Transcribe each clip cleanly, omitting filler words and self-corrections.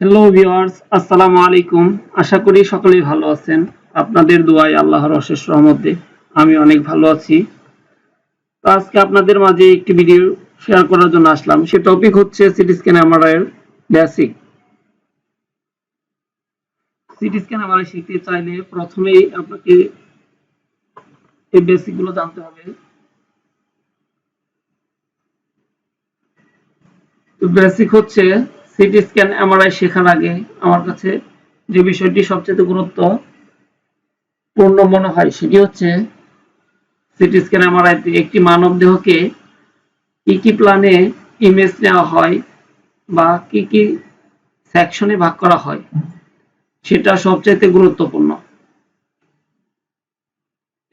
Hello viewers, আসসালামু আলাইকুম। আশা করি সকলেই ভালো আছেন। আপনাদের দোয়ায় আল্লাহর অশেষ রহমতে আমি অনেক ভালো আছি। তো আজকে আপনাদের মাঝে একটি ভিডিও শেয়ার করার জন্য আসলাম। সে টপিক হচ্ছে সিটি স্ক্যান এমআরআই এর বেসিক। সিটি স্ক্যান এমআরআই শিখতে চাইলে প্রথমেই আপনাকে এই বেসিক গুলো জানতে হবে। তো বেসিক হচ্ছে সিটি স্ক্যান এমআরআই শেখার আগে আমার কাছে যে বিষয়টি সবচেয়ে গুরুত্বপূর্ণ মনে হয় সেটি হচ্ছে সিটি স্ক্যান এমআরআইতে একটি মানব দেহকে কি কি প্ল্যানে ইমেজ নেওয়া হয় বা কি কি সেকশনে ভাগ করা হয় সেটা সবচেয়ে গুরুত্বপূর্ণ।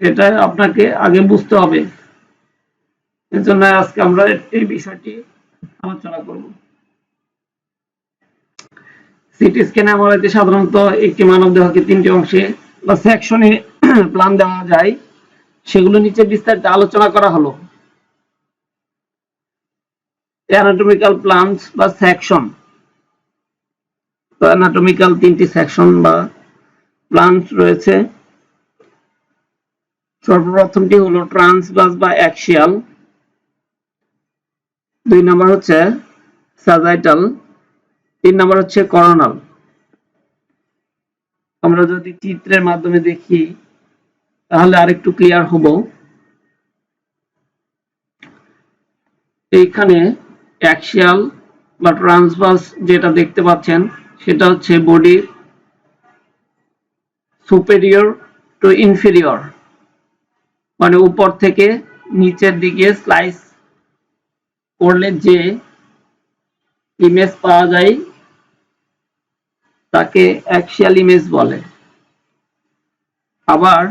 এটা আপনাকে আগে বুঝতে হবে। এর জন্য আজকে আমরা এই বিষয়টি আলোচনা করব। সিটি স্ক্যান এমআরআইতে সাধারণত একটি মানব দেহকে তিনটি অংশে বা সেকশনে প্ল্যান দেওয়া যায়, সেগুলো নিচে বিস্তারিত আলোচনা করা হলো। অ্যানাটমিক্যাল প্ল্যানস বা সেকশন। তো অ্যানাটমিক্যাল তিনটি সেকশন বা প্ল্যানস রয়েছে। সর্বপ্রথমটি হলো ট্রান্সভার্স বা অ্যাক্সিয়াল, 2 নম্বর হচ্ছে স্যাজাইটাল, 3 নম্বর হচ্ছে করোনাল। আমরা যদি চিত্রের মাধ্যমে দেখি তাহলে আরেকটু ক্লিয়ার হব। এইখানে অ্যাক্সিয়াল বা ট্রান্সভার্স যেটা দেখতে পাচ্ছেন সেটা হচ্ছে বডির সুপেরিয়র টু ইনফেরিয়র, মানে উপর থেকে নিচের দিকে স্লাইস করলে যে ইমেজ পাওয়া যায় তাকে অ্যাক্সিয়াল ইমেজ বলে। আবার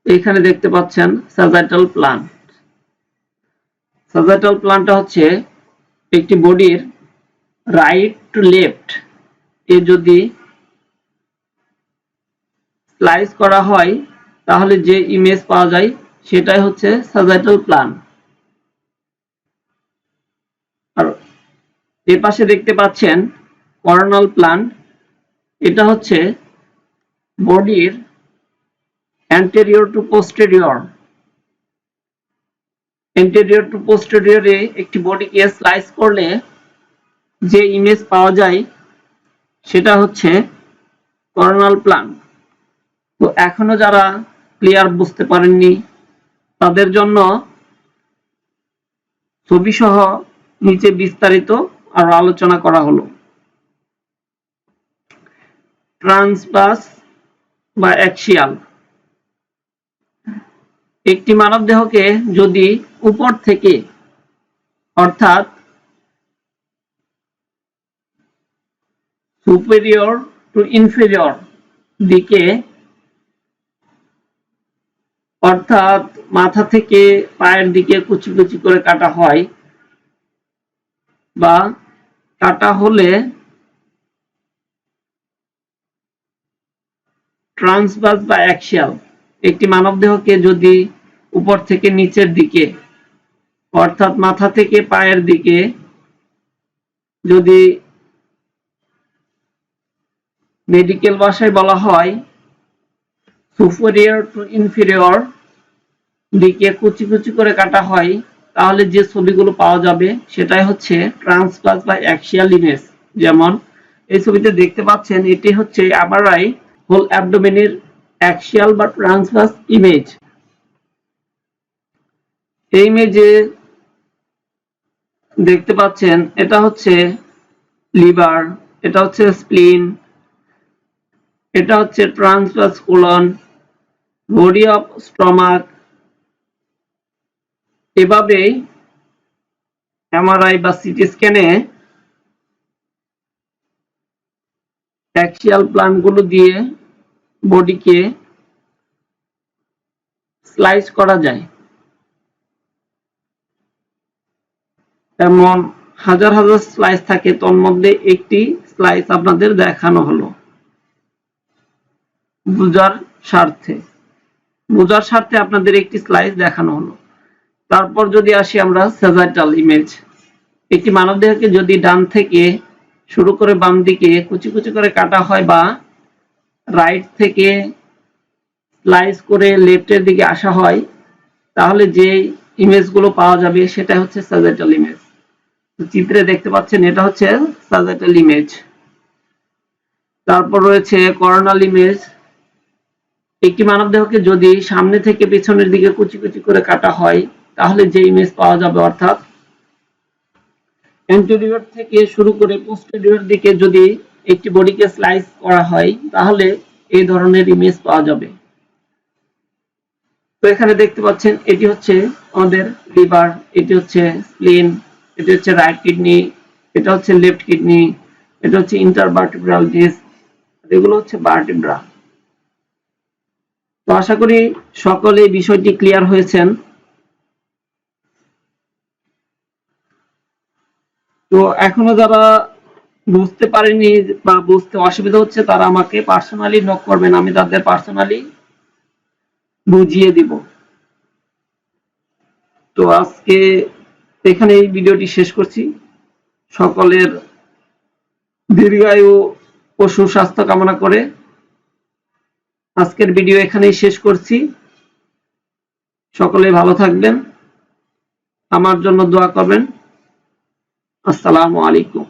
এখানে দেখতে পাচ্ছেন স্যাজাইটাল প্ল্যান। স্যাজাইটাল প্ল্যানটা হচ্ছে একটি বডির রাইট টু লেফট এ যদি স্লাইস করা হয় তাহলে যে ইমেজ পাওয়া যায় সেটাই হচ্ছে স্যাজাইটাল প্ল্যান। আর এর পাশে দেখতে পাচ্ছেন করোনাল প্ল্যান। এটা হচ্ছে বডির anterior to posterior, anterior to পোস্টেরিয়রে একটি বডিকে স্লাইস করলে যে ইমেজ পাওয়া যায় সেটা হচ্ছে করোনাল প্ল্যান। তো এখনো যারা ক্লিয়ার বুঝতে পারেননি তাদের জন্য ছবি সহ নিচে বিস্তারিত আর আলোচনা করা হলো। ট্রান্সভার্স বা অ্যাক্সিয়াল, একটি মানবদেহকে যদি উপর থেকে অর্থাৎ সুপেরিয়র টু ইনফেরিয়র দিকে অর্থাৎ মাথা থেকে পায়ের দিকে কুচি কুচি করে কাটা হয় বা কাটা হলে ট্রান্সভার্স বা অ্যাক্সিয়াল, একটি মানবদেহকে যদি উপর থেকে নিচের দিকে অর্থাৎ মাথা থেকে পায়ের দিকে যদি মেডিকেল ভাষায় বলা হয় সুপেরিয়র টু ইনফেরিয়র দিকে কুচি কুচি করে কাটা হয় তাহলে যে ছবিগুলো পাওয়া যাবে সেটাই হচ্ছে ট্রান্সভার্স বা অ্যাক্সিয়াল ইমেজ। যেমন এই ছবিতে দেখতে পাচ্ছেন এটি হচ্ছে এমআরআই হোল অ্যাবডোমেনের অ্যাক্সিয়াল বা ট্রান্সভার্স ইমেজ। এই ইমেজে দেখতে পাচ্ছেন এটা হচ্ছে লিভার, এটা হচ্ছে স্প্লিন, এটা হচ্ছে transverse colon, body of stomach. এভাবেই এমআরআই বা সিটি স্ক্যানে অ্যাক্সিয়াল প্ল্যানগুলো দিয়ে বডিকে স্লাইস করা যায়। এমন হাজার হাজার স্লাইস থাকে, তোর মধ্যে একটি স্লাইস আপনাদের দেখানো হলো বোঝার স্বার্থে আপনাদের একটি স্লাইস দেখানো হলো। তারপর যদি আসি আমরা স্যাজাইটাল ইমেজ, একটি মানবদেহকে যদি ডান থেকে শুরু করে বাম দিকে কুচি কুচি করে কাটা হয় বা রাইট থেকে স্লাইস করে লেফটের দিকে আসা হয়, তাহলে যে ইমেজগুলো পাওয়া যাবে সেটা হচ্ছে স্যাজিটাল ইমেজ। চিত্রে দেখতে পাচ্ছেন এটা হচ্ছে স্যাজিটাল ইমেজ। তারপর রয়েছে করোনাল ইমেজ। একটি মানবদেহকে যদি সামনে থেকে পেছনের দিকে কুচি কুচি করে কাটা হয়, তাহলে যে ইমেজ পাওয়া যাবে, অর্থাৎ অ্যান্টেরিয়র থেকে শুরু করে পোস্টেরিয়র দিকে যদি একটি বডিকে স্লাইস করা হয়, তাহলে এই ধরনের ইমেজ পাওয়া যাবে। তো এখানে দেখতে পাচ্ছেন এটি হচ্ছে আমাদের লিভার, এটি হচ্ছে স্প্লিন, এটি হচ্ছে রাইট কিডনি, এটা হচ্ছে লেফট কিডনি, এটা হচ্ছে ইন্টারভার্টিব্রাল ডিস্ক, এগুলো হচ্ছে ভার্টিব্রা। তো আশা করি সকলে এই বিষয়টি ক্লিয়ার হয়েছেন। তো এখনো যারা বুঝতে পারেনি বা বুঝতে অসুবিধা হচ্ছে, তারা আমাকে পার্সোনালি নক করবেন, আমি তাদের পার্সোনালি বুঝিয়ে দিব। তো আজকে এখানে এই ভিডিওটি শেষ করছি। সকলের দীর্ঘায়ু ও সুস্বাস্থ্য কামনা করে আজকের ভিডিও এখানেই শেষ করছি। সকলে ভালো থাকবেন, আমার জন্য দোয়া করবেন। আসসালামু আলাইকুম।